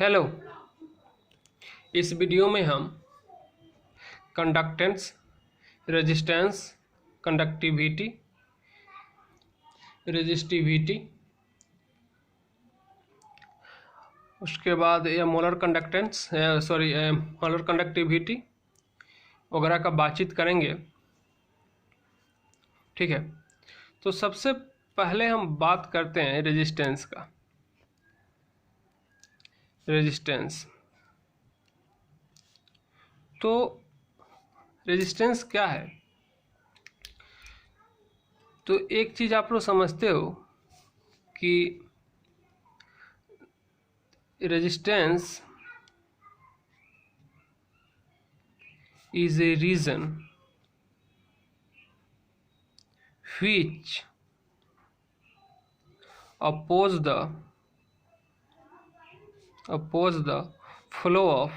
Hello. इस video में हम कंडक्टेंस, रेजिस्टेंस, कंडक्टिविटी, रेजिस्टिविटी, उसके बाद ये मोलर कंडक्टेंस मोलर कंडक्टिविटी वगैरह का बातचीत करेंगे। ठीक है, तो सबसे पहले हम बात करते हैं रेजिस्टेंस का। रेजिस्टेंस, तो रेजिस्टेंस क्या है? तो एक चीज़ आप लोग समझते हो कि resistance is a reason which oppose the flow of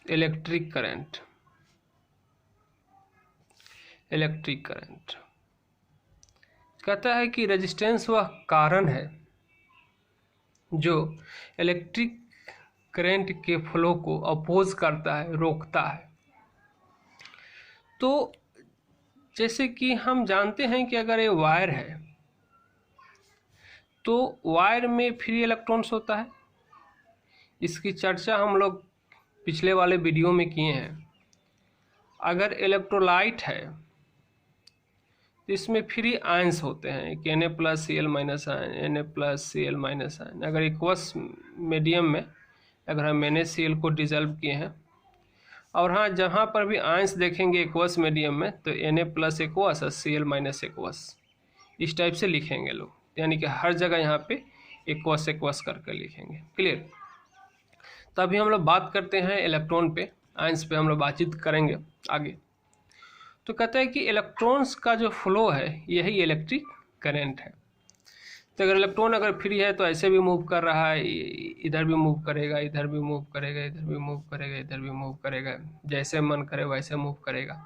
electric current कहता है कि रेजिस्टेंस वह कारण है जो इलेक्ट्रिक करंट के फ्लो को अपोज करता है, रोकता है। तो जैसे कि हम जानते हैं कि अगर ये वायर है तो वायर में फ्री इलेक्ट्रॉन्स होता है। इसकी चर्चा हम लोग पिछले वाले वीडियो में किए हैं। अगर इलेक्ट्रोलाइट है तो इसमें फ्री आयंस होते हैं कि Na+Cl- आयन, Na+Cl- आयन। अगर एक्वस मीडियम में अगर हम NaCl को डिजल्व किए हैं, और हाँ, जहाँ पर भी आयंस देखेंगे एक्वस मीडियम में तो Na+ एक्वस और Cl- एक्वस इस टाइप से लिखेंगे लोग, यानी कि हर जगह यहाँ पे एक्वस एक्वस करके लिखेंगे। क्लियर? तभी हम लोग बात करते हैं इलेक्ट्रॉन पे, आयंस पे हम लोग बातचीत करेंगे आगे। तो कहते हैं कि इलेक्ट्रॉन्स का जो फ्लो है यही इलेक्ट्रिक करंट है। तो अगर इलेक्ट्रॉन अगर फ्री है तो ऐसे भी मूव कर रहा है, इधर भी मूव करेगा, इधर भी मूव करेगा, इधर भी मूव करेगा, इधर भी मूव करेगा, जैसे मन करे वैसे मूव करेगा।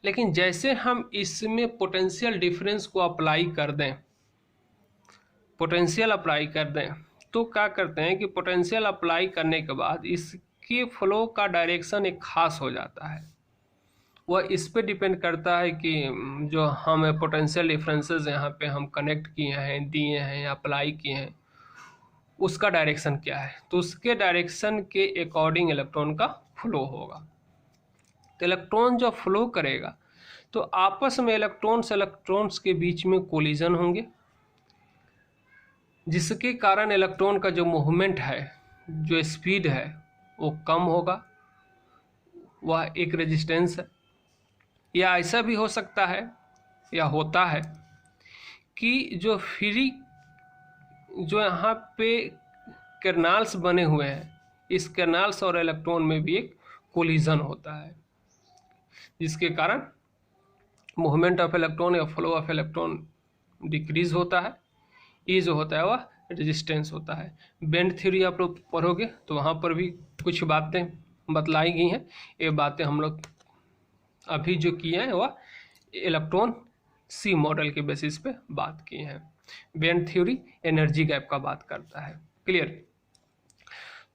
लेकिन जैसे हम इसमें पोटेंशियल डिफरेंस को अप्लाई कर दें, पोटेंशियल अप्लाई कर दें, तो क्या करते हैं कि पोटेंशियल अप्लाई करने के बाद इसके फ्लो का डायरेक्शन एक खास हो जाता है। वह इस पे डिपेंड करता है कि जो हम पोटेंशियल डिफरेंसेस यहाँ पे हम कनेक्ट किए हैं, दिए हैं या अप्लाई किए हैं, उसका डायरेक्शन क्या है। तो उसके डायरेक्शन के अकॉर्डिंग इलेक्ट्रॉन का फ्लो होगा। तो इलेक्ट्रॉन जो फ्लो करेगा तो आपस में इलेक्ट्रॉन्स के बीच में कोलिजन होंगे, जिसके कारण इलेक्ट्रॉन का जो मूवमेंट है, जो स्पीड है, वो कम होगा। वह एक रेजिस्टेंस है। या ऐसा भी हो सकता है या होता है कि जो फ्री जो यहाँ पे कर्नाल्स बने हुए हैं, इस कर्नाल्स और इलेक्ट्रॉन में भी एक कोलिजन होता है, जिसके कारण मूवमेंट ऑफ इलेक्ट्रॉन या फ्लो ऑफ इलेक्ट्रॉन डिक्रीज होता है। ये जो होता है वह रेजिस्टेंस होता है। बैंड थ्योरी आप लोग पढ़ोगे तो वहाँ पर भी कुछ बातें बतलाई गई हैं। ये बातें हम लोग अभी जो किए हैं वह इलेक्ट्रॉन सी मॉडल के बेसिस पे बात किए हैं। बैंड थ्योरी एनर्जी गैप का बात करता है। क्लियर?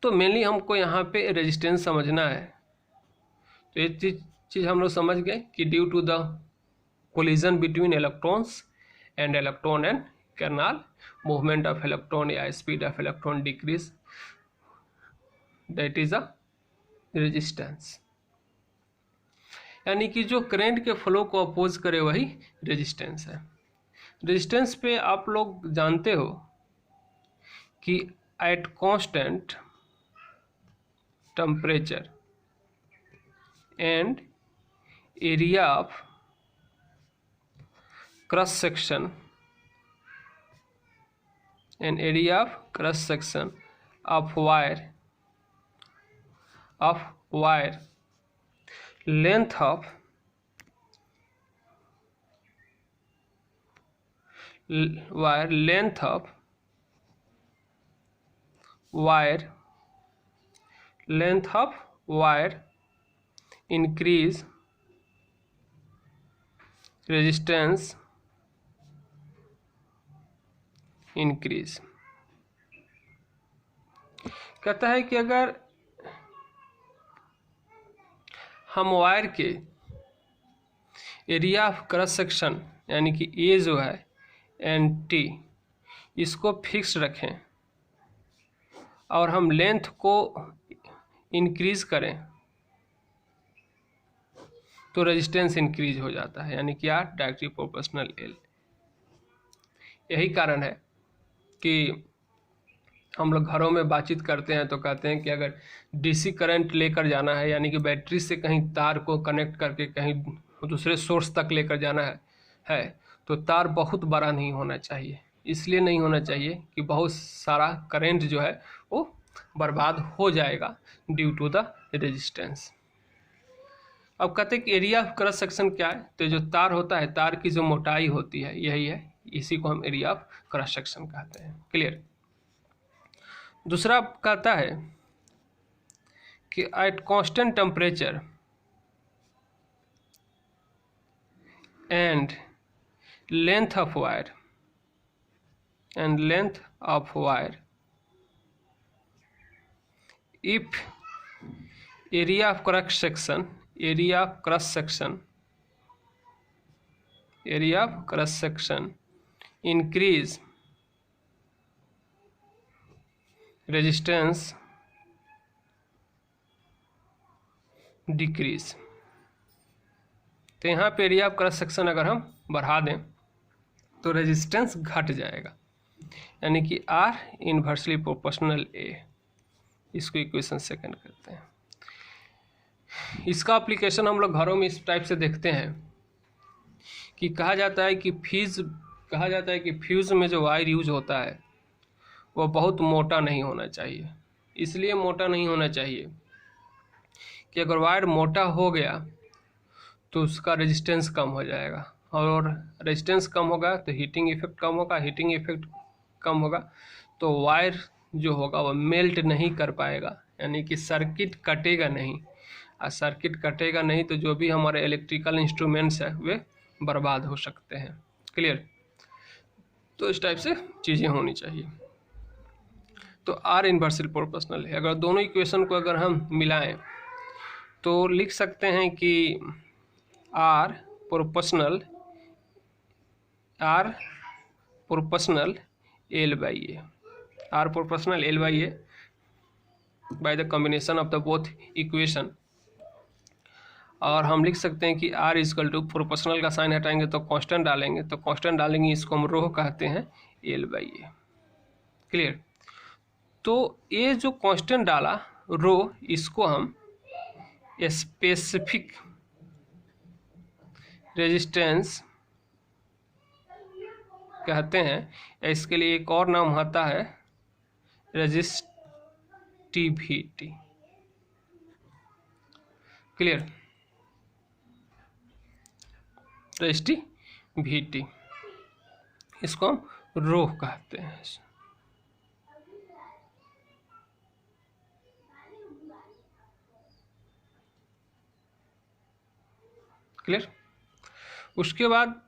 तो मेनली हमको यहाँ पे रेजिस्टेंस समझना है। तो ये चीज़ हम लोग समझ गए कि due to the collision between electrons and kernel, movement of electron या speed of electron decrease, that is a resistance. यानी कि जो करंट के फ्लो को अपोज करे वही रेजिस्टेंस है। रेजिस्टेंस पे आप लोग जानते हो कि at constant temperature and area of cross section of wire length of wire increase, resistance increase। कहता है कि अगर हम वायर के एरिया ऑफ क्रॉस सेक्शन यानी कि ए जो है एन टी इसको फिक्स रखें और हम लेंथ को इंक्रीज करें तो रेजिस्टेंस इंक्रीज हो जाता है, यानी कि आर डायरेक्टली प्रोपोर्शनल एल। यही कारण है कि हम लोग घरों में बातचीत करते हैं तो कहते हैं कि अगर डीसी करंट लेकर जाना है, यानी कि बैटरी से कहीं तार को कनेक्ट करके कहीं दूसरे सोर्स तक लेकर जाना है तो तार बहुत बड़ा नहीं होना चाहिए। इसलिए नहीं होना चाहिए कि बहुत सारा करंट जो है वो बर्बाद हो जाएगा ड्यू टू द रेजिस्टेंस। अब कहते हैं कि एरिया ऑफ क्रॉस सेक्शन क्या है, तो जो तार होता है, तार की जो मोटाई होती है यही है, इसी को हम एरिया ऑफ क्रॉस सेक्शन कहते हैं। क्लियर। दूसरा कहता है कि at constant temperature and length of wire if area of cross section increase, resistance decrease। तो यहाँ पे एरिया ऑफ क्रॉस सेक्शन अगर हम बढ़ा दें तो रेजिस्टेंस घट जाएगा, यानी कि आर इनवर्सली प्रोपोर्शनल ए। इसको इक्वेशन सेकंड करते हैं। इसका एप्लीकेशन हम लोग घरों में इस टाइप से देखते हैं कि कहा जाता है कि फ्यूज़ में जो वायर यूज होता है वो बहुत मोटा नहीं होना चाहिए। इसलिए मोटा नहीं होना चाहिए कि अगर वायर मोटा हो गया तो उसका रेजिस्टेंस कम हो जाएगा, और रेजिस्टेंस कम होगा तो हीटिंग इफेक्ट कम होगा, हीटिंग इफेक्ट कम होगा तो वायर जो होगा वो मेल्ट नहीं कर पाएगा, यानी कि सर्किट कटेगा नहीं। और सर्किट कटेगा नहीं तो जो भी हमारे इलेक्ट्रिकल इंस्ट्रूमेंट्स है वे बर्बाद हो सकते हैं। क्लियर। तो इस टाइप से चीज़ें होनी चाहिए। तो आर इनवर्सली प्रोपोर्शनल है। अगर दोनों इक्वेशन को अगर हम मिलाएं तो लिख सकते हैं कि R proportional L by A, R proportional L by A by the combination of the both equation. और हम लिख सकते हैं कि आर इजकल टू, प्रोपोर्शनल का साइन हटाएंगे तो कांस्टेंट डालेंगे, तो कांस्टेंट डालेंगे इसको हम रो कहते हैं एल बाई ए। क्लियर। तो ये जो कांस्टेंट डाला रो, इसको हम स्पेसिफिक रेजिस्टेंस कहते हैं। इसके लिए एक और नाम होता है रेजिस्टिविटी। क्लियर। रेजिस्टिविटी इसको हम रो कहते हैं। क्लियर। उसके बाद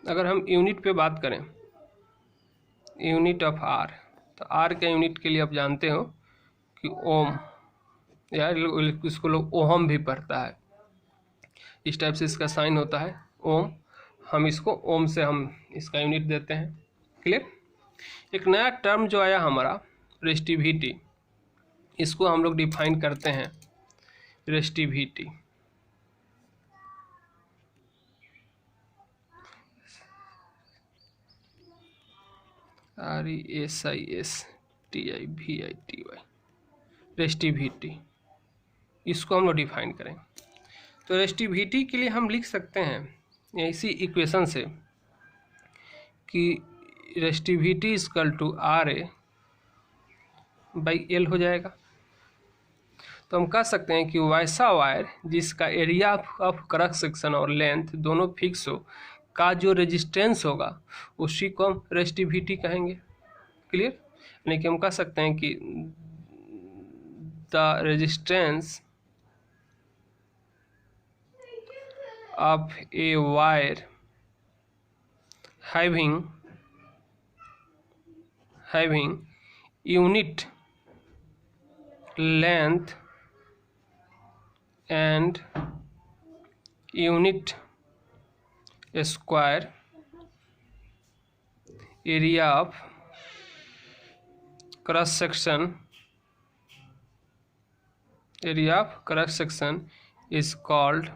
अगर हम यूनिट पे बात करें, यूनिट ऑफ आर, तो आर के यूनिट के लिए आप जानते हो कि ओम, या इसको लोग ओहम भी पढ़ता है। इस टाइप से इसका साइन होता है ओम, हम इसको ओम से हम इसका यूनिट देते हैं। क्लियर। एक नया टर्म जो आया हमारा रेजिस्टिविटी, इसको हम लोग डिफाइन करते हैं रेजिस्टिविटी। RESISTIVITY रेजिस्टिविटी, इसको हम लोग डिफाइन करें। तो रेजिस्टिविटी के लिए हम लिख सकते हैं इसी इक्वेशन से कि resistivity is equal to RA by L हो जाएगा। तो हम कह सकते हैं कि वैसा वायर जिसका एरिया ऑफ क्रॉस सेक्शन और लेंथ दोनों फिक्स हो, का जो रेजिस्टेंस होगा उसी को हम रेजिस्टिविटी कहेंगे। क्लियर। यानी कि हम कह सकते हैं कि the resistance of a wire having unit length and unit square area of cross section is called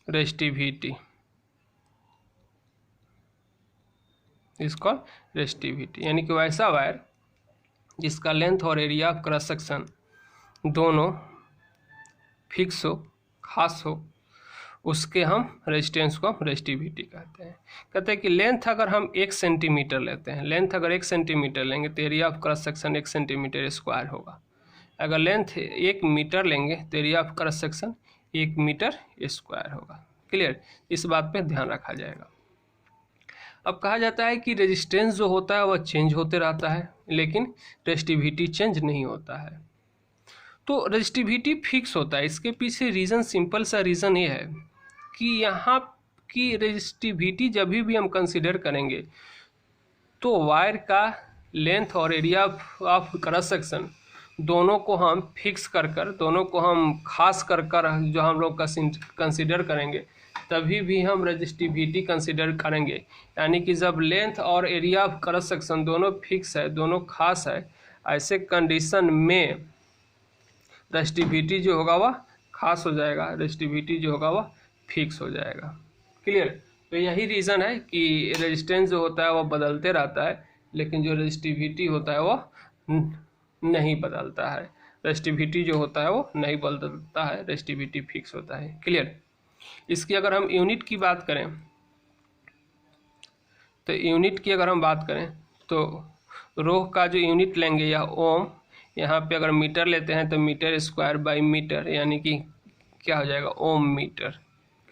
restivity. यानी कि वैसा वायर जिसका लेंथ और एरिया ऑफ क्रॉस सेक्शन दोनों फिक्स हो, खास हो, उसके हम रेजिस्टेंस को हम रेजिस्टिविटी कहते हैं। कहते हैं कि लेंथ अगर हम 1 सेंटीमीटर लेते हैं, लेंथ अगर 1 सेंटीमीटर लेंगे तो area of cross section 1 centimetre square होगा। अगर लेंथ 1 मीटर लेंगे तो area of cross section 1 metre square होगा। क्लियर, इस बात पे ध्यान रखा जाएगा। अब कहा जाता है कि रेजिस्टेंस जो होता है वह चेंज होते रहता है, लेकिन रेजिस्टिविटी चेंज नहीं होता है। तो रेजिस्टिविटी फिक्स होता है। इसके पीछे रीज़न, सिंपल सा रीज़न ये है कि यहाँ की रेजिस्टिविटी जब भी हम कंसिडर करेंगे तो वायर का लेंथ और एरिया ऑफ क्रॉस सेक्शन दोनों को हम फिक्स कर दोनों को हम खास कर जो हम लोग कंसिडर करेंगे, तभी भी हम रेजिस्टिविटी कंसिडर करेंगे। यानी कि जब लेंथ और एरिया ऑफ क्रॉस सेक्शन दोनों फिक्स है, दोनों खास है, ऐसे कंडीशन में रेजिस्टिविटी जो होगा वह खास हो जाएगा, रेजिस्टिविटी जो होगा वह फिक्स हो जाएगा। क्लियर, तो यही रीज़न है कि रेजिस्टेंस जो होता है वह बदलते रहता है, लेकिन जो रेजिस्टिविटी होता है वह नहीं बदलता है। रेजिस्टिविटी जो होता है वो नहीं बदलता है, रेजिस्टिविटी फिक्स होता है। क्लियर, इसकी अगर हम यूनिट की बात करें तो यूनिट की अगर हम बात करें तो रोह का जो यूनिट लेंगे या ओम, यहाँ पे अगर मीटर लेते हैं तो मीटर स्क्वायर बाई मीटर, यानी कि क्या हो जाएगा, ओम मीटर।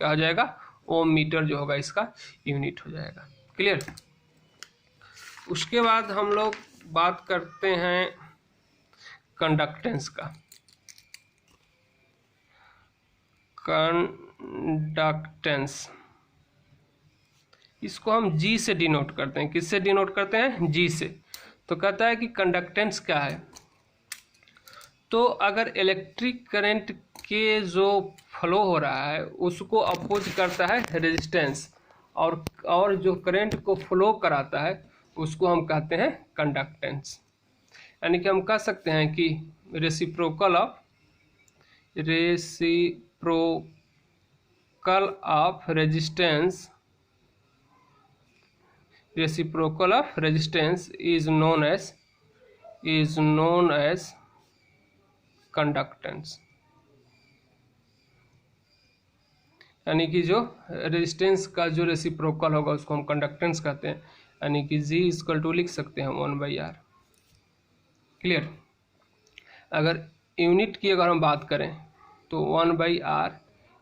क्या हो जाएगा, ओम मीटर जो होगा इसका यूनिट हो जाएगा। क्लियर, उसके बाद हम लोग बात करते हैं कंडक्टेंस का। कंडक्टेंस इसको हम जी से डिनोट करते हैं। किससे डिनोट करते हैं, जी से। तो कहता है कि कंडक्टेंस क्या है, तो अगर इलेक्ट्रिक करंट के जो फ्लो हो रहा है उसको अपोज करता है रेजिस्टेंस, और जो करंट को फ्लो कराता है उसको हम कहते हैं कंडक्टेंस। यानी कि हम कह सकते हैं कि reciprocal of resistance is known as conductance. यानी कि जो रेजिस्टेंस का जो रेसिप्रोकल होगा उसको हम कंडक्टेंस कहते हैं। यानी कि जी इक्वल टू लिख सकते हैं 1/r। क्लियर, अगर यूनिट की अगर हम बात करें तो 1/r,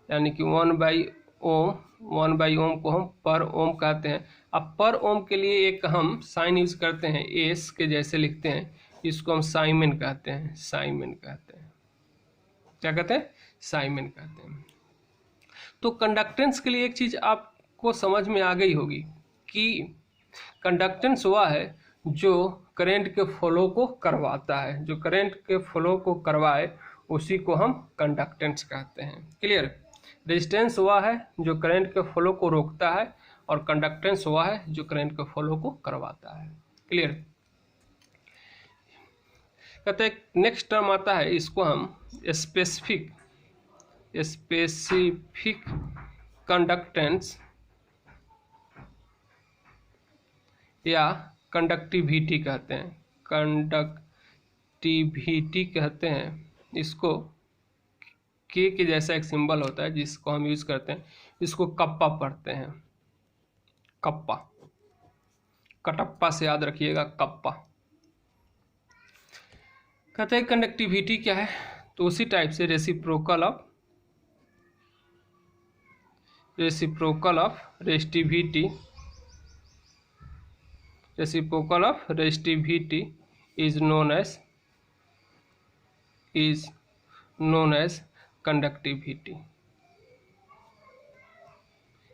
यानी कि 1/ओम को हम पर ओम कहते हैं। अब पर ओम के लिए एक हम साइन यूज करते हैं, एस के जैसे लिखते हैं, इसको हम साइमन कहते हैं। क्या कहते हैं, साइमन कहते हैं। तो कंडक्टेंस के लिए एक चीज आपको समझ में आ गई होगी कि कंडक्टेंस वह है जो करंट के फ्लो को करवाता है। जो करंट के फ्लो को करवाए उसी को हम कंडक्टेंस कहते हैं। क्लियर, रेजिस्टेंस वह है जो करंट के फ्लो को रोकता है, और कंडक्टेंस वह है जो करंट के फ्लो को करवाता है। क्लियर, कहते हैं नेक्स्ट टर्म आता है, इसको हम स्पेसिफिक कंडक्टेंस या कंडक्टिविटी कहते हैं। कंडक्टिविटी कहते हैं इसको। के जैसा एक सिंबल होता है जिसको हम यूज करते हैं, इसको कप्पा पढ़ते हैं। कप्पा, कटप्पा से याद रखिएगा, कप्पा। कहते हैं कंडक्टिविटी क्या है, तो उसी टाइप से reciprocal of reciprocal is known as conductivity.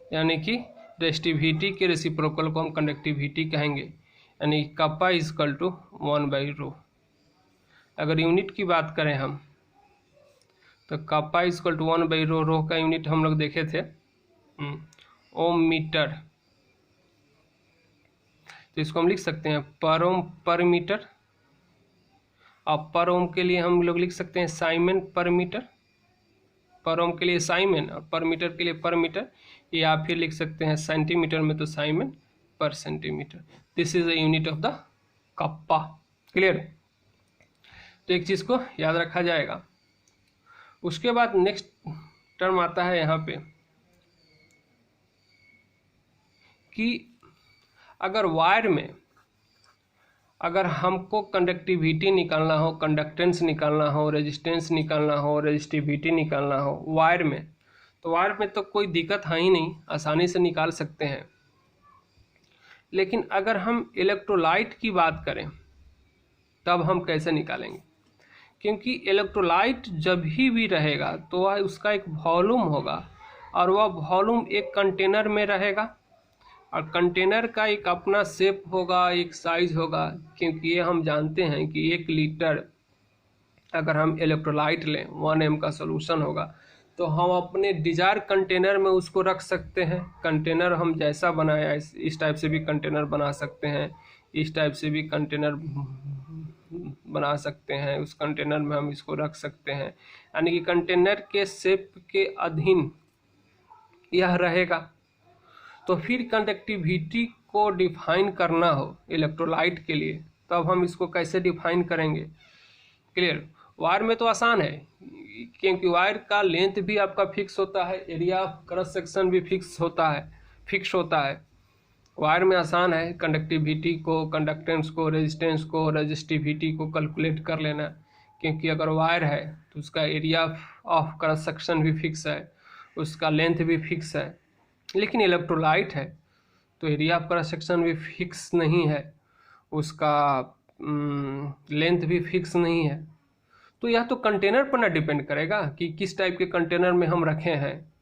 यानी कि रेसिस्टिविटी के रेसिप्रोकल को हम कंडक्टिविटी कहेंगे। यानी कप्पा इजकल टू 1/ρ। अगर यूनिट की बात करें हम तो कप्पा इक्वल टू 1/ρ, रो का यूनिट हम लोग देखे थे ओम मीटर, तो इसको हम लिख सकते हैं पर ओम पर मीटर, और पर ओम के लिए हम लोग लिख सकते हैं साइमेन पर मीटर, पर ओम के लिए साइमेन और पर मीटर के लिए पर मीटर, या फिर लिख सकते हैं सेंटीमीटर में तो साइमेन पर centimetre. This is the unit of the kappa. Clear? तो एक चीज को याद रखा जाएगा। उसके बाद नेक्स्ट टर्म आता है यहाँ पे कि अगर वायर में अगर हमको कंडक्टिविटी निकालना हो, कंडक्टेंस निकालना हो, रेजिस्टेंस निकालना हो, रेजिस्टिविटी निकालना हो वायर में, तो वायर में तो कोई दिक्कत है ही नहीं, आसानी से निकाल सकते हैं। लेकिन अगर हम इलेक्ट्रोलाइट की बात करें तब हम कैसे निकालेंगे? क्योंकि इलेक्ट्रोलाइट जब भी रहेगा तो वह उसका एक वॉल्यूम होगा, और वह वॉल्यूम एक कंटेनर में रहेगा, और कंटेनर का एक अपना शेप होगा, एक साइज होगा। क्योंकि ये हम जानते हैं कि 1 लीटर अगर हम इलेक्ट्रोलाइट लें 1 m का सोल्यूशन होगा, तो हम अपने डिजायर कंटेनर में उसको रख सकते हैं। कंटेनर हम जैसा बनाया इस टाइप से भी कंटेनर बना सकते हैं, इस टाइप से भी कंटेनर बना सकते हैं, उस कंटेनर में हम इसको रख सकते हैं। यानी कि कंटेनर के शेप के अधीन यह रहेगा। तो फिर कंडक्टिविटी को डिफाइन करना हो इलेक्ट्रोलाइट के लिए, तब हम इसको कैसे डिफाइन करेंगे? क्लियर? वायर में तो आसान है, क्योंकि वायर का लेंथ भी आपका फिक्स होता है, एरिया ऑफ क्रॉस सेक्शन भी फिक्स होता है। वायर में आसान है कंडक्टिविटी को, कंडक्टेंस को, रेजिस्टेंस को, रेजिस्टिविटी को कैलकुलेट कर लेना। क्योंकि अगर वायर है तो उसका एरिया ऑफ क्रॉस सेक्शन भी फिक्स है, उसका लेंथ भी फिक्स है। लेकिन इलेक्ट्रोलाइट है तो एरिया ऑफ क्रॉस सेक्शन भी फिक्स नहीं है, उसका लेंथ भी फिक्स नहीं है। तो यह तो कंटेनर पर ना डिपेंड करेगा कि किस टाइप के कंटेनर में हम रखे हैं।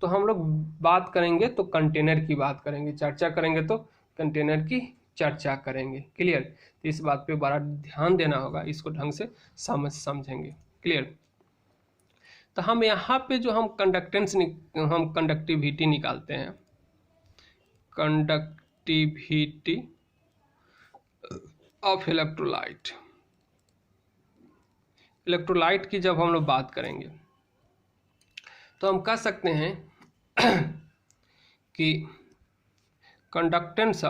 तो हम लोग बात करेंगे तो कंटेनर की बात करेंगे, चर्चा करेंगे तो कंटेनर की चर्चा करेंगे। क्लियर? तो इस बात पे बड़ा ध्यान देना होगा, इसको ढंग से समझेंगे। क्लियर? तो हम यहाँ पे जो हम हम कंडक्टिविटी निकालते हैं, कंडक्टिविटी ऑफ इलेक्ट्रोलाइट की जब हम लोग बात करेंगे तो हम कह सकते हैं कि conductance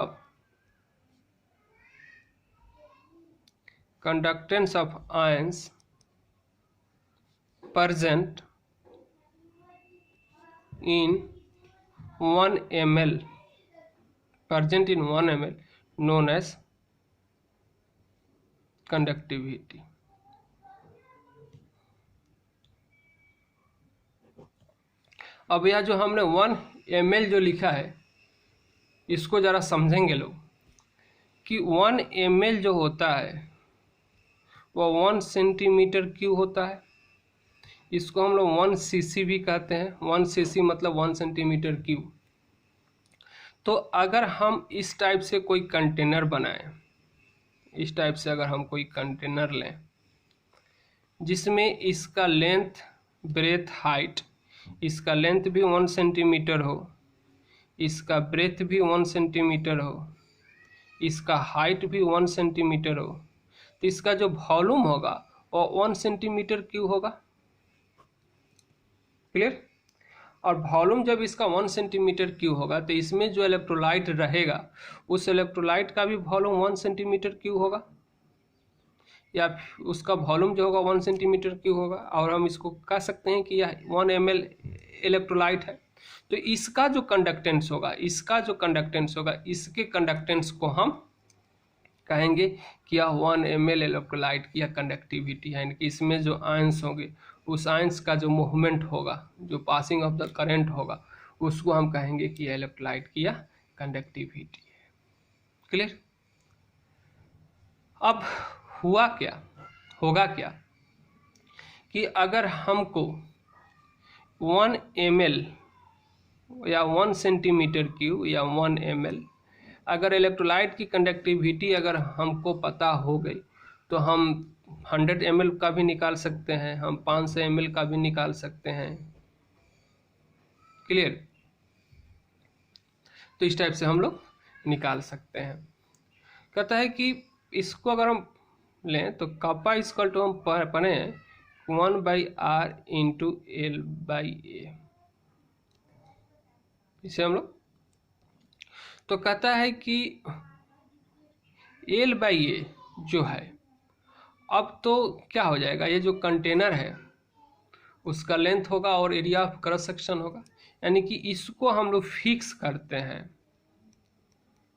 of ions present in 1 ml known as conductivity। अब यह जो हमने 1 ml जो लिखा है इसको जरा समझेंगे लोग कि 1 ml जो होता है वह 1 सेंटीमीटर क्यूब होता है। इसको हम लोग 1 cc भी कहते हैं। 1 cc मतलब 1 सेंटीमीटर क्यूब। तो अगर हम इस टाइप से कोई कंटेनर बनाएं, इस टाइप से अगर हम कोई कंटेनर लें जिसमें इसका लेंथ, ब्रेथ, हाइट, इसका लेंथ भी 1 सेंटीमीटर हो, इसका ब्रेथ भी 1 सेंटीमीटर हो, इसका हाइट भी 1 सेंटीमीटर हो, तो इसका जो वॉल्यूम होगा वो 1 सेंटीमीटर क्यूब होगा। क्लियर? और वॉल्यूम जब इसका 1 सेंटीमीटर क्यूब होगा तो इसमें जो इलेक्ट्रोलाइट रहेगा उस इलेक्ट्रोलाइट का भी वॉल्यूम 1 सेंटीमीटर क्यूब होगा, या उसका वॉल्यूम जो होगा 1 सेंटीमीटर क्यूब होगा। और हम इसको कह सकते हैं कि यह 1 ml इलेक्ट्रोलाइट है। तो इसका जो कंडक्टेंस होगा, इसके कंडक्टेंस को हम कहेंगे कि यह 1 ml इलेक्ट्रोलाइट की कंडक्टिविटी है। यानी कि इसमें जो आयंस होंगे उस आयंस का जो मूवमेंट होगा, जो पासिंग ऑफ द करंट होगा, उसको हम कहेंगे कि यह इलेक्ट्रोलाइट की कंडक्टिविटी है। क्लियर? अब होगा क्या कि अगर हमको 1 ml या 1 सेंटीमीटर क्यूब या 1 ml अगर इलेक्ट्रोलाइट की कंडक्टिविटी अगर हमको पता हो गई तो हम 100 ml का भी निकाल सकते हैं, हम 500 ml का भी निकाल सकते हैं। क्लियर? तो इस टाइप से हम लोग निकाल सकते हैं। कहता है कि इसको अगर हम लें तो कापा इक्वल टू हम पढ़े 1/r इंटू L/A, इसे हम लोग, तो कहता है कि L/A जो है, अब तो क्या हो जाएगा, ये जो कंटेनर है उसका लेंथ होगा और एरिया ऑफ क्रॉस सेक्शन होगा, यानी कि इसको हम लोग फिक्स करते हैं।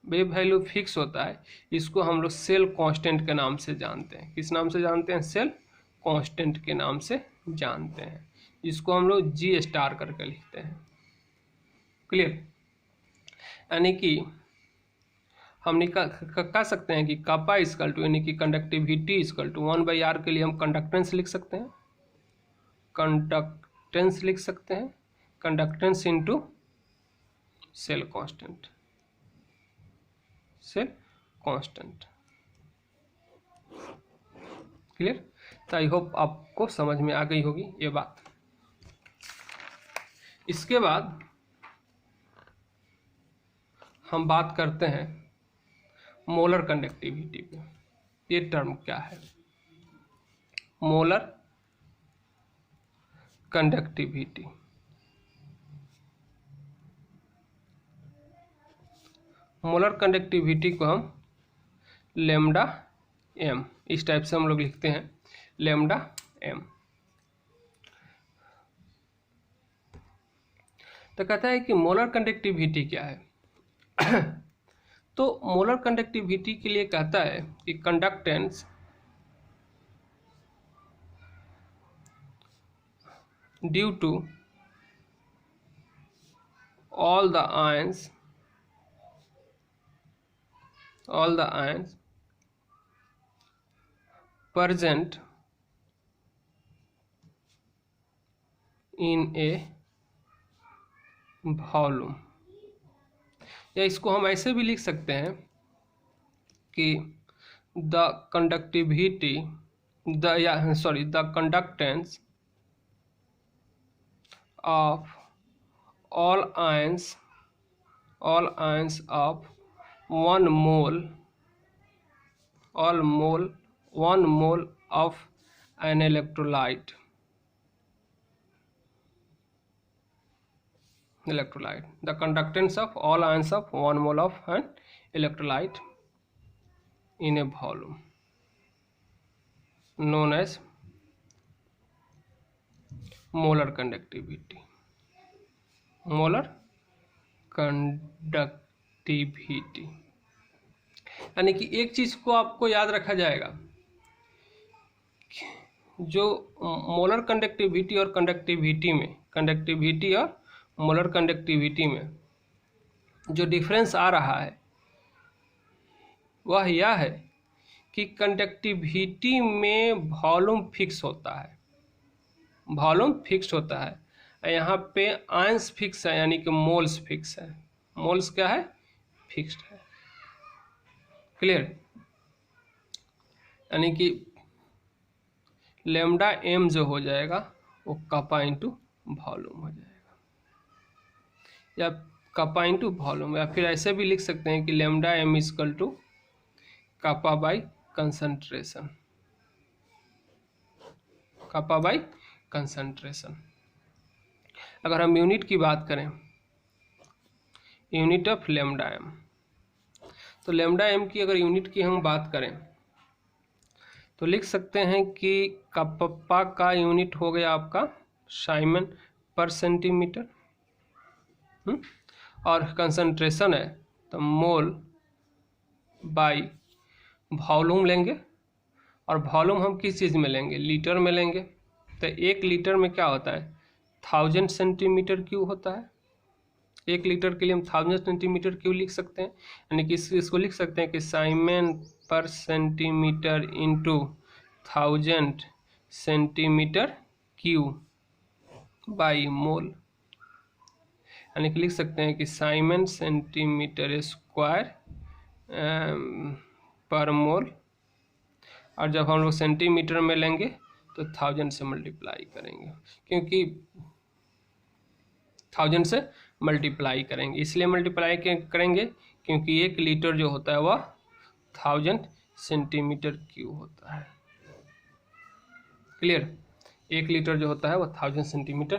वे वैल्यू फिक्स होता है, इसको हम लोग सेल कांस्टेंट के नाम से जानते हैं। किस नाम से जानते हैं? सेल कांस्टेंट के नाम से जानते हैं, जिसको हम लोग G स्टार करके लिखते हैं। क्लियर? यानी कि हम कह सकते हैं कि कापा इक्वल टू, यानी कि कंडक्टिविटी इक्वल टू 1/r के लिए हम कंडक्टेंस लिख सकते हैं, कंडक्टेंस लिख सकते हैं, conductance into cell constant, cell constant. Clear? तो आई होप आपको समझ में आ गई होगी ये बात। इसके बाद हम बात करते हैं मोलर कंडक्टिविटी पे। ये टर्म क्या है? Molar conductivity. मोलर कंडक्टिविटी को हम लैम्डा m, इस टाइप से हम लोग लिखते हैं, लैम्डा m। तो कहता है कि मोलर कंडक्टिविटी क्या है? तो मोलर कंडक्टिविटी के लिए कहता है कि conductance due to all the ions present in a volume, या इसको हम ऐसे भी लिख सकते हैं कि the conductivity the conductance of all ions of 1 mole of an electrolyte, the conductance of all ions of 1 mole of an electrolyte in a volume known as molar conductivity. Molar conductivity यानी कि एक चीज को आपको याद रखा जाएगा, जो मोलर कंडक्टिविटी और मोलर कंडक्टिविटी में जो डिफरेंस आ रहा है वह यह है कि कंडक्टिविटी में वॉल्यूम फिक्स होता है, यहाँ पे आयंस फिक्स है, यानी कि मोल्स फिक्स है। मोल्स क्या है? फिक्स्ड है। क्लियर? यानी कि लैम्डा m जो हो जाएगा वो कापा इंटू वॉल्यूम हो जाएगा, या कापा इंटू वॉल्यूम, या फिर ऐसे भी लिख सकते हैं कि lambda m equal to kappa by concentration, kappa by concentration. अगर हम यूनिट की बात करें, यूनिट ऑफ लैम्डा m, तो लैम्डा m की अगर यूनिट की हम बात करें तो लिख सकते हैं कि कप्पा का यूनिट हो गया आपका साइमन पर सेंटीमीटर, और कंसंट्रेशन है तो मोल बाई वॉल्यूम लेंगे, और वॉल्यूम हम किस चीज़ में लेंगे? लीटर में लेंगे। तो 1 लीटर में क्या होता है? 1000 सेंटीमीटर क्यूब होता है। 1 लीटर के लिए हम 1000 सेंटीमीटर क्यूब लिख सकते हैं, यानी कि इसको लिख सकते हैं कि साइमन पर centimetre into 1000 centimetre cube by mole, यानी कि लिख सकते हैं कि साइमन सेंटीमीटर स्क्वायर पर मोल और जब हम लोग सेंटीमीटर में लेंगे तो 1000 से मल्टीप्लाई करेंगे, क्योंकि 1000 से मल्टीप्लाई करेंगे, इसलिए मल्टीप्लाई करेंगे क्योंकि 1 लीटर जो होता है वह 1000 सेंटीमीटर क्यूब होता है। क्लियर? 1 लीटर जो होता है वह 1000 सेंटीमीटर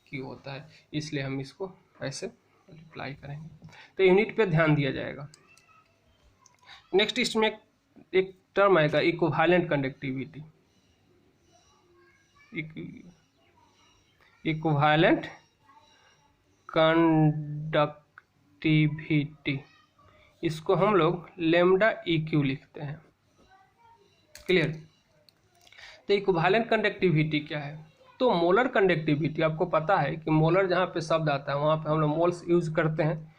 क्यूब होता है, इसलिए हम इसको ऐसे मल्टीप्लाई करेंगे। तो यूनिट पे ध्यान दिया जाएगा। नेक्स्ट इसमें एक टर्म आएगा इक्विवेलेंट कंडक्टिविटी। इक्विवेलेंट कंडक्टिविटी, इसको हम लोग लैम्डा EQ लिखते हैं। क्लियर? तो इक्विवेलेंट कंडक्टिविटी क्या है? तो मोलर कंडक्टिविटी, आपको पता है कि मोलर जहाँ पे शब्द आता है वहाँ पे हम लोग मोल्स यूज करते हैं,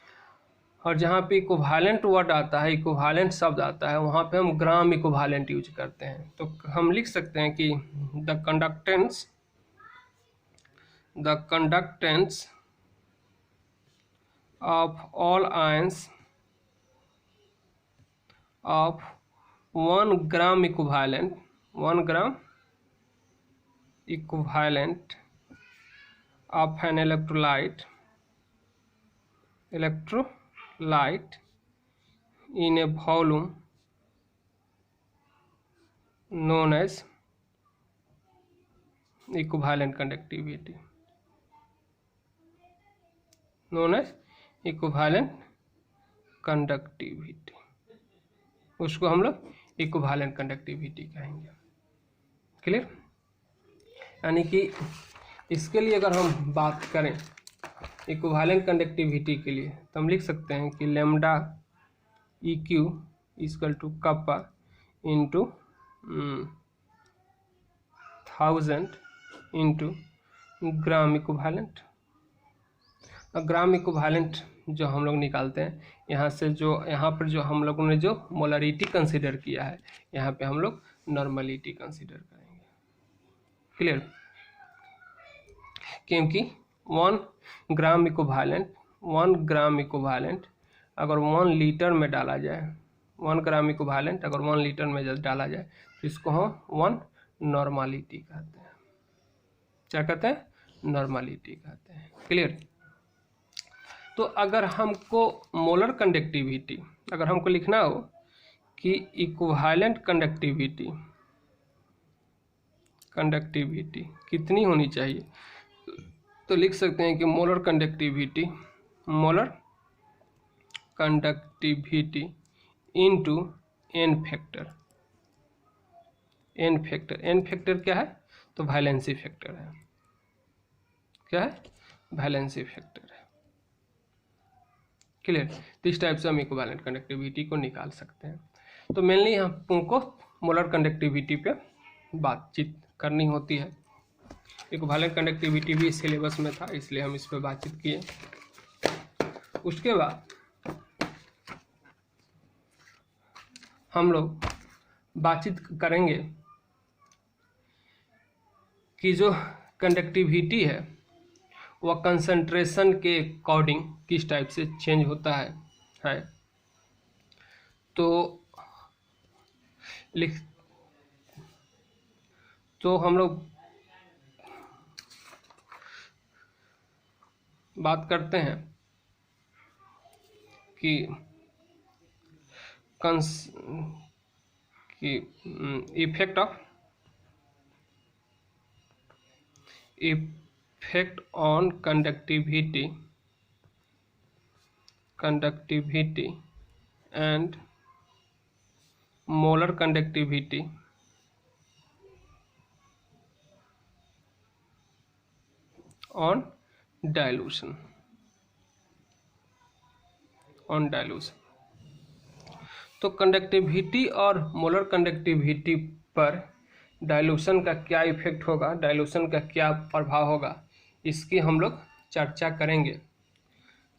और जहाँ पे इक्विवेलेंट वर्ड आता है, इक्विवेलेंट शब्द आता है, वहाँ पे हम ग्राम इक्विवेलेंट यूज करते हैं। तो हम लिख सकते हैं कि the conductance of all ions of 1 gram equivalent of an electrolyte in a volume known as equivalent conductivity, उसको हम लोग इक्विवेलेंट कंडक्टिविटी कहेंगे। क्लियर? यानी कि इसके लिए अगर हम बात करें इक्विवेलेंट कंडक्टिविटी के लिए, तो हम लिख सकते हैं कि lambda EQ equal to kappa into 1000 into gram equivalent. Gram equivalent जो हम लोग निकालते हैं यहाँ से, जो यहाँ पर जो हम लोगों ने जो मोलरिटी कंसीडर किया है, यहाँ पे हम लोग नॉर्मलिटी कंसीडर करेंगे। क्लियर? क्योंकि 1 ग्राम इक्विवेलेंट अगर 1 लीटर में डाला जाए, 1 ग्राम इक्विवेलेंट अगर 1 लीटर में डाला जाए तो इसको हम 1 नॉर्मलिटी कहते हैं। क्या कहते हैं? नॉर्मलिटी कहते हैं। क्लियर? तो अगर हमको मोलर कंडक्टिविटी, अगर हमको लिखना हो कि इक्विवेलेंट कंडक्टिविटी कितनी होनी चाहिए, तो लिख सकते हैं कि molar conductivity into n factor. n factor क्या है? तो वैलेंसी फैक्टर है। क्या है? वैलेंसी फैक्टर है। क्लियर? तो इस टाइप से हम इक्विवेलेंट कंडक्टिविटी को निकाल सकते हैं। तो मेनली हमको मोलर कंडक्टिविटी पे बातचीत करनी होती है। इक्विवेलेंट कंडक्टिविटी भी सिलेबस में था, इसलिए हम इस पर बातचीत किए। उसके बाद हम लोग बातचीत करेंगे कि जो कंडक्टिविटी है वह कंसंट्रेशन के अकॉर्डिंग किस टाइप से चेंज होता है। तो हम लोग बात करते हैं कि effect on conductivity and molar conductivity on dilution. तो कंडक्टिविटी और मोलर कंडक्टिविटी पर डाइल्यूशन का क्या इफेक्ट होगा, डाइल्यूशन का क्या प्रभाव होगा, इसकी हम लोग चर्चा करेंगे।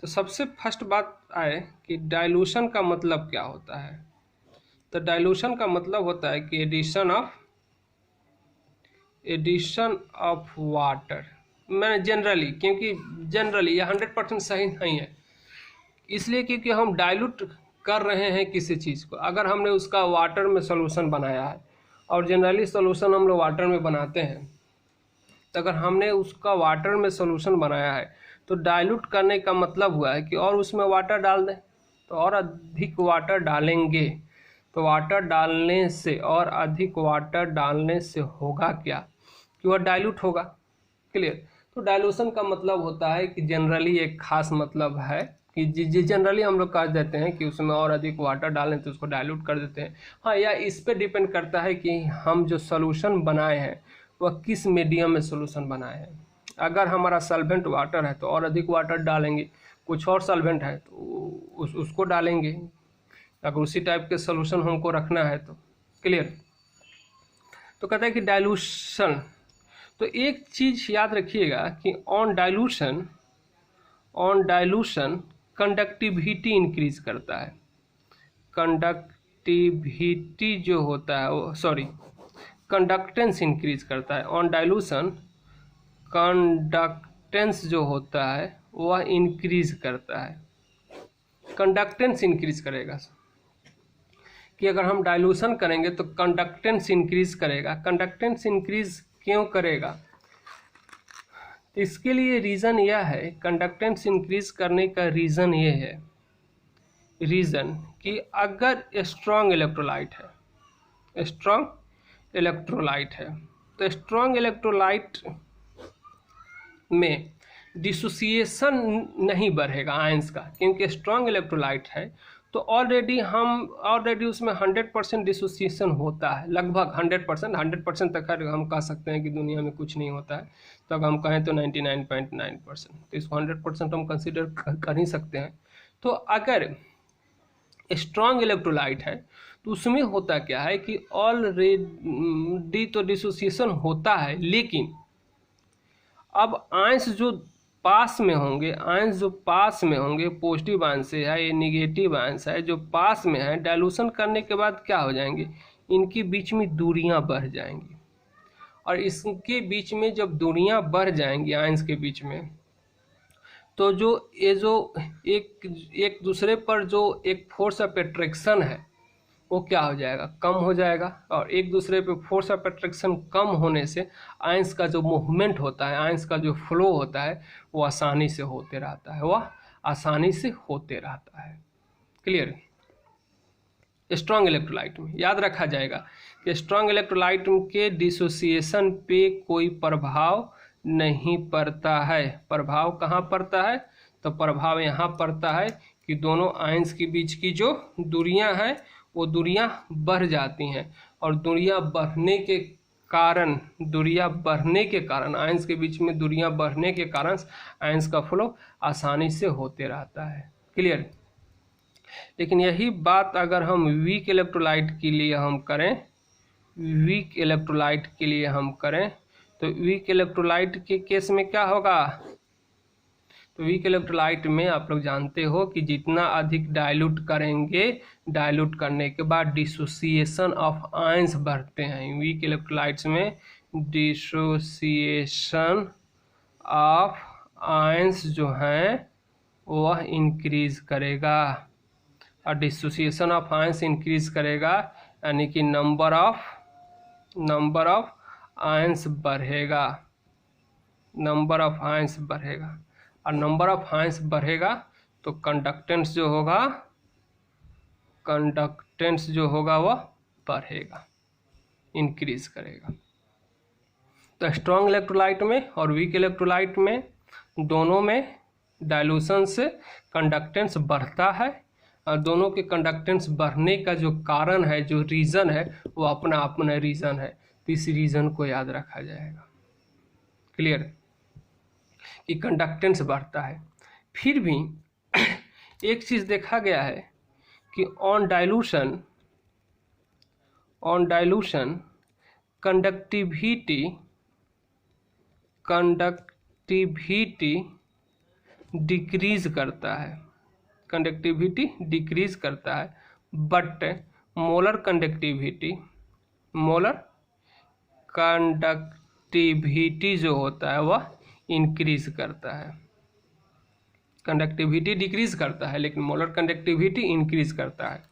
तो सबसे फर्स्ट बात आए कि डाइल्यूशन का मतलब क्या होता है। तो डाइल्यूशन का मतलब होता है कि एडिशन ऑफ वाटर। मैंने जनरली, क्योंकि जनरली यह 100% सही नहीं है, इसलिए क्योंकि हम डाइल्यूट कर रहे हैं किसी चीज़ को। अगर हमने उसका वाटर में सॉल्यूशन बनाया है और जनरली सॉल्यूशन हम लोग वाटर में बनाते हैं। तो अगर हमने उसका वाटर में सॉल्यूशन बनाया है तो डाइल्यूट करने का मतलब हुआ है कि और उसमें वाटर डाल दें, तो और अधिक वाटर डालेंगे तो वाटर डालने से और अधिक वाटर डालने से होगा क्या कि वह डाइल्यूट होगा। क्लियर। तो डाइल्यूशन का मतलब होता है कि जनरली एक खास मतलब है कि जनरली हम लोग कह देते हैं कि उसमें और अधिक वाटर डालें तो उसको डाइल्यूट कर देते हैं। हाँ, या इस पे डिपेंड करता है कि हम जो सोल्यूशन बनाए हैं वह किस मीडियम में सोल्यूशन बनाए हैं। अगर हमारा सॉल्वेंट वाटर है तो और अधिक वाटर डालेंगे, कुछ और सॉल्वेंट है तो उसको डालेंगे, अगर उसी टाइप के सोल्यूशन हमको रखना है तो। क्लियर। तो कहता है कि डाइल्यूशन, तो एक चीज याद रखिएगा कि ऑन डाइल्यूशन कंडक्टिविटी इंक्रीज करता है। कंडक्टिविटी जो होता है वो कंडक्टेंस इंक्रीज करता है। ऑन डाइल्यूशन कंडक्टेंस जो होता है वह इंक्रीज करता है। कंडक्टेंस इंक्रीज करेगा कि अगर हम डाइल्यूशन करेंगे तो कंडक्टेंस इंक्रीज करेगा। कंडक्टेंस इंक्रीज क्यों करेगा? इसके लिए रीज़न यह है, कंडक्टेंस इंक्रीज करने का रीज़न ये है, रीज़न कि अगर स्ट्रॉन्ग इलेक्ट्रोलाइट है तो स्ट्रॉन्ग इलेक्ट्रोलाइट में डिसोसिएशन नहीं बढ़ेगा आयंस का, क्योंकि स्ट्रॉन्ग इलेक्ट्रोलाइट है तो ऑलरेडी उसमें 100% डिसोसिएशन होता है, लगभग 100% तक हम कह सकते हैं कि दुनिया में कुछ नहीं होता है, तो अगर हम कहें तो 99.9%, तो इसको 100% हम कंसिडर कर ही सकते हैं। तो अगर स्ट्रॉन्ग इलेक्ट्रोलाइट है तो उसमें होता क्या है कि ऑलरेडी तो डिसोसिएशन होता है, लेकिन अब आयंस जो पास में होंगे पॉजिटिव आयंस है या ये निगेटिव आयंस है जो पास में है, डाइल्यूशन करने के बाद क्या हो जाएंगे, इनके बीच में दूरियां बढ़ जाएंगी। और इसके बीच में जब दूरियां बढ़ जाएंगी आयंस के बीच में, तो जो एक दूसरे पर जो एक फोर्स ऑफ अट्रैक्शन है वो क्या हो जाएगा, कम हो जाएगा। और एक दूसरे पे फोर्स ऑफ अट्रैक्शन कम होने से आयंस का जो मूवमेंट होता है, आयंस का जो फ्लो होता है वो आसानी से होते रहता है। क्लियर। स्ट्रॉन्ग इलेक्ट्रोलाइट में याद रखा जाएगा कि स्ट्रॉन्ग इलेक्ट्रोलाइट के डिसोसिएशन पे कोई प्रभाव नहीं पड़ता है। प्रभाव कहाँ पड़ता है? तो प्रभाव यहाँ पड़ता है कि दोनों आयंस के बीच की जो दूरियां हैं वो दूरियां बढ़ जाती हैं, और दूरियां बढ़ने के कारण आयंस के बीच में दूरियां बढ़ने के कारण आयंस का फ्लो आसानी से होते रहता है। क्लियर। लेकिन यही बात अगर हम वीक इलेक्ट्रोलाइट के लिए हम करें तो वीक इलेक्ट्रोलाइट के केस में क्या होगा? तो वीक इलेक्ट्रोलाइट में आप लोग जानते हो कि जितना अधिक डाइल्यूट करेंगे, डाइल्यूट करने के बाद डिसोसिएशन ऑफ आयंस बढ़ते हैं। वीक इलेक्ट्रोलाइट्स में डिसोसिएशन ऑफ आयंस जो हैं वह इंक्रीज करेगा, और डिसोसिएशन ऑफ आयंस इंक्रीज करेगा यानी कि नंबर ऑफ आयंस बढ़ेगा, और नंबर ऑफ आयंस बढ़ेगा तो कंडक्टेंस जो होगा वह बढ़ेगा, इंक्रीज करेगा। तो स्ट्रॉन्ग इलेक्ट्रोलाइट में और वीक इलेक्ट्रोलाइट में दोनों में डाइल्यूशन से कंडक्टेंस बढ़ता है, और दोनों के कंडक्टेंस बढ़ने का जो कारण है, जो रीज़न है, वो अपना रीज़न है। तो इस रीज़न को याद रखा जाएगा। क्लियर कि कंडक्टेंस बढ़ता है। फिर भी एक चीज़ देखा गया है कि ऑन डाइल्यूशन कंडक्टिविटी डिक्रीज करता है, बट मोलर कंडक्टिविटी जो होता है वह इंक्रीज करता है। कंडक्टिविटी डिक्रीज करता है लेकिन मोलर कंडक्टिविटी इंक्रीज करता है,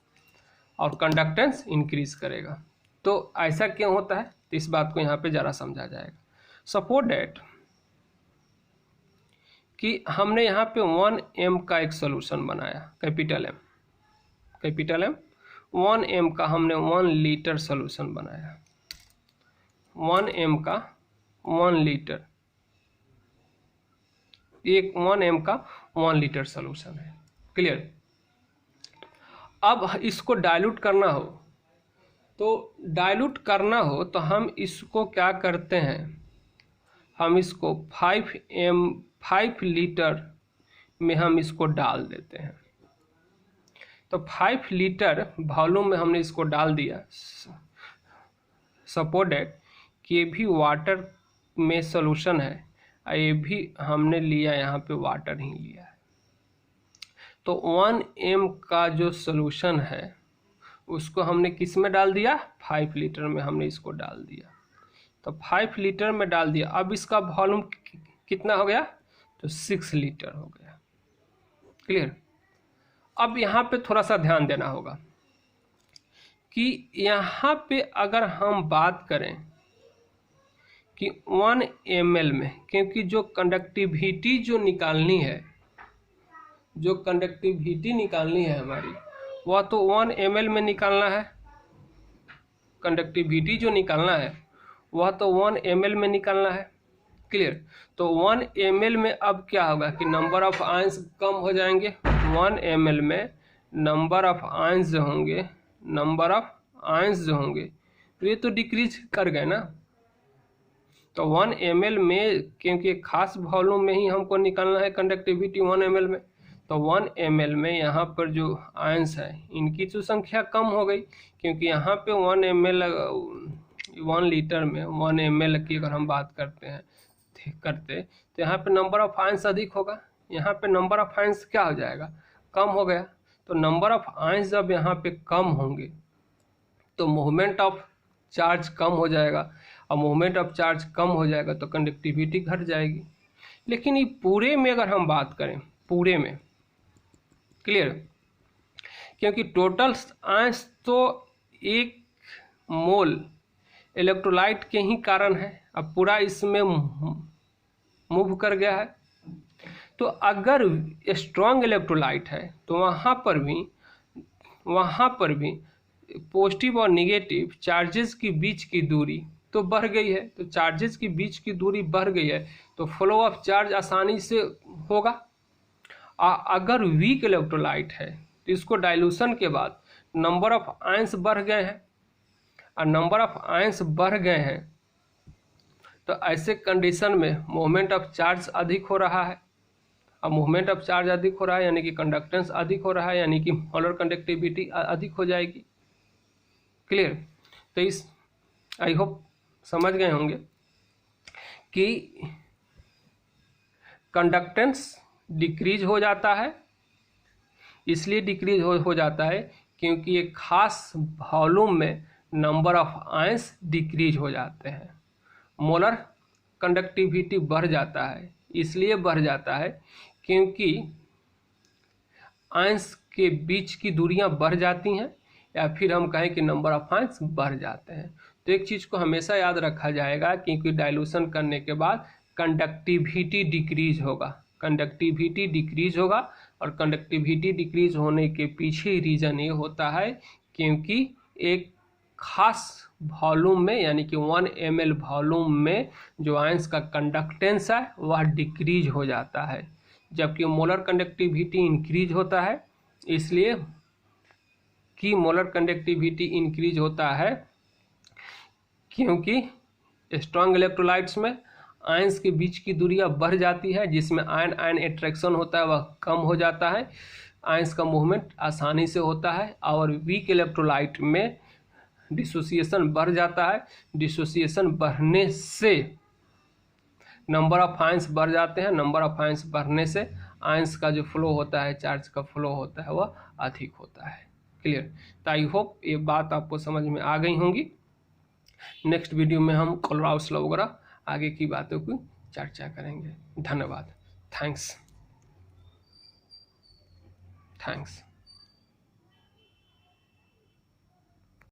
और कंडक्टेंस इंक्रीज करेगा। तो ऐसा क्यों होता है, तो इस बात को यहाँ पे ज़रा समझा जाएगा। सपोज डैट कि हमने यहाँ पे 1m का एक सोल्यूशन बनाया, कैपिटल M 1m का हमने 1 लीटर सोल्यूशन बनाया, 1m का 1 लीटर, एक 1m का 1 लीटर सोल्यूशन है। क्लियर। अब इसको डाइल्यूट करना हो तो हम इसको क्या करते हैं, हम इसको 5 लीटर में हम इसको डाल देते हैं। तो 5 लीटर वॉल्यूम में हमने इसको डाल दिया। सपोज दैट कि ये भी वाटर में सॉल्यूशन है, ये भी हमने लिया, यहाँ पे वाटर ही लिया है। तो 1m का जो सॉल्यूशन है उसको हमने किस में डाल दिया, 5 लीटर में हमने इसको डाल दिया। तो 5 लीटर में डाल दिया। अब इसका वॉल्यूम कितना हो गया, तो 6 लीटर हो गया। क्लियर। अब यहाँ पे थोड़ा सा ध्यान देना होगा कि यहाँ पे अगर हम बात करें कि 1 ml में, क्योंकि जो कंडक्टिविटी निकालनी है हमारी, वह तो 1 ml में निकालना है। कंडक्टिविटी जो निकालना है वह तो 1 ml में निकालना है। क्लियर। तो 1 ml में अब क्या होगा कि नंबर ऑफ आयंस कम हो जाएंगे। 1 ml में नंबर ऑफ आयंस जो होंगे तो ये तो डिक्रीज कर गए ना। तो 1 ml में, क्योंकि खास वॉल्यूम में ही हमको निकालना है कंडक्टिविटी 1 ml में, तो 1 ml में यहाँ पर जो आयंस है इनकी तो संख्या कम हो गई, क्योंकि यहाँ पे 1 लीटर में 1 ml की अगर हम बात करते तो यहाँ पे नंबर ऑफ आयंस अधिक होगा। यहाँ पे नंबर ऑफ आयंस क्या हो जाएगा, कम हो गया। तो नंबर ऑफ आयंस जब यहाँ पे कम होंगे तो मूवमेंट ऑफ चार्ज कम हो जाएगा, और मूवमेंट ऑफ चार्ज कम हो जाएगा तो कंडक्टिविटी घट जाएगी। लेकिन ये पूरे में अगर हम बात करें, पूरे में, क्लियर, क्योंकि टोटल आयंस तो 1 मोल इलेक्ट्रोलाइट के ही कारण है, अब पूरा इसमें मूव कर गया है। तो अगर स्ट्रॉन्ग इलेक्ट्रोलाइट है तो वहाँ पर भी पॉजिटिव और नेगेटिव चार्जेस के बीच की दूरी तो बढ़ गई है। तो चार्जेस के बीच की दूरी बढ़ गई है तो फ्लो ऑफ चार्ज आसानी से होगा। अगर वीक इलेक्ट्रोलाइट है तो इसको डाइल्यूशन के बाद नंबर ऑफ आयंस बढ़ गए हैं, और नंबर ऑफ आयंस बढ़ गए हैं तो ऐसे कंडीशन में मूवमेंट ऑफ चार्ज अधिक हो रहा है। अब मूवमेंट ऑफ चार्ज अधिक हो रहा है यानी कि कंडक्टेंस अधिक हो रहा है, यानी कि मोलर कंडक्टिविटी अधिक हो जाएगी। क्लियर। तो इस आई होप समझ गए होंगे कि कंडक्टेंस डिक्रीज हो जाता है, इसलिए डिक्रीज हो जाता है क्योंकि एक खास वॉल्यूम में नंबर ऑफ आयंस डिक्रीज हो जाते हैं। मोलर कंडक्टिविटी बढ़ जाता है, इसलिए बढ़ जाता है क्योंकि आयंस के बीच की दूरियां बढ़ जाती हैं, या फिर हम कहें कि नंबर ऑफ आयंस बढ़ जाते हैं। तो एक चीज़ को हमेशा याद रखा जाएगा, क्योंकि डाइल्यूशन करने के बाद कंडक्टिविटी डिक्रीज होगा, और कंडक्टिविटी डिक्रीज होने के पीछे रीज़न ये होता है क्योंकि एक खास वॉल्यूम में, यानी कि 1 ml वॉल्यूम में जो आयंस का कंडक्टेंस है वह डिक्रीज हो जाता है, जबकि मोलर कंडक्टिविटी इंक्रीज होता है। इसलिए कि मोलर कंडक्टिविटी इंक्रीज होता है क्योंकि स्ट्रॉन्ग इलेक्ट्रोलाइट्स में आयंस के बीच की दूरियां बढ़ जाती है, जिसमें आयन आयन अट्रैक्शन होता है वह कम हो जाता है, आयंस का मूवमेंट आसानी से होता है। और वीक इलेक्ट्रोलाइट में डिसोसिएशन बढ़ जाता है, डिसोसिएशन बढ़ने से नंबर ऑफ आयंस बढ़ जाते हैं, नंबर ऑफ आयंस बढ़ने से आयंस का जो फ्लो होता है, चार्ज का फ्लो होता है वह अधिक होता है। क्लियर। तो आई होप ये बात आपको समझ में आ गई होंगी। नेक्स्ट वीडियो में हम कोलराउस लॉ वगैरह आगे की बातों की चर्चा करेंगे। धन्यवाद। थैंक्स।